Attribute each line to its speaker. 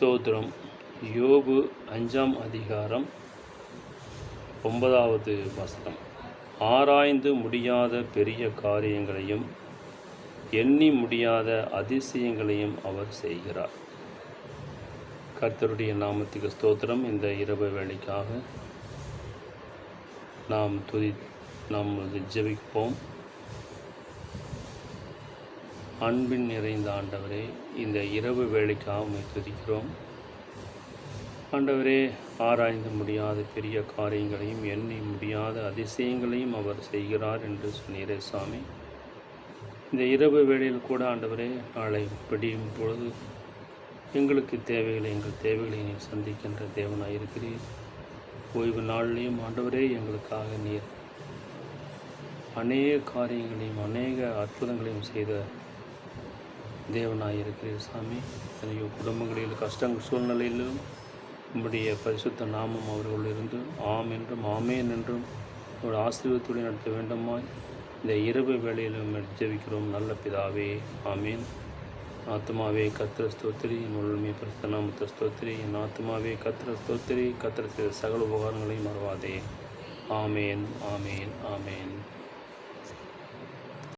Speaker 1: ஸ்தோத்திரம். யோபு 5ஆம் அதிகாரம் 9வது வசனம். ஆராய்ந்து முடியாத பெரிய காரியங்களையும் எண்ணி முடியாத அதிசயங்களையும் அவர் செய்கிறார். கர்த்தருடைய நாமத்துக்கு ஸ்தோத்திரம். இந்த இரவு வேளைக்காக நாம் ஜெபிப்போம். அன்பின் நிறைந்த ஆண்டவரே, இந்த இரவு வேளைக்காக உம்மை துதிக்கிறோம். ஆண்டவரே, ஆராய்ந்து முடியாத பெரிய காரியங்களையும் எண்ணி முடியாத அதிசயங்களையும் அவர் செய்கிறார் என்று சொன்னீரே சாமி. இந்த இரவு வேளையில் கூட ஆண்டவரே, நாளை விடியும் பொழுது எங்கள் தேவைகளை நீர் சந்திக்கின்ற தேவனாக இருக்கிறீர். ஓய்வு நாளிலையும் ஆண்டவரே, எங்களுக்காக நீர் அநேக காரியங்களையும் அநேக அற்புதங்களையும் செய்த தேவனாக இருக்கிறீர் சாமி. எத்தனையோ குடும்பங்களில் கஷ்டங்கள் சூழ்நிலையிலும் உம்முடைய பரிசுத்த நாமம் அவர்களிலிருந்து ஆம் என்றும் ஆமேன் என்றும் ஒரு ஆசீர்வாதத்துடன் நடத்த வேண்டுமாய் இந்த இரவு வேளையிலும் ஜெபிக்கிறோம். நல்ல பிதாவே, ஆமேன். ஆத்மாவே கர்த்தரை ஸ்தோத்திரி, என் உண்மை பரிசுத்த நாமத்தை ஸ்தோத்திரி. என் ஆத்மாவே கர்த்தரை ஸ்தோத்திரி, கர்த்தர் செய்த சகல உபகாரங்களையும் மறவாதே. ஆமேன், ஆமேன், ஆமேன்.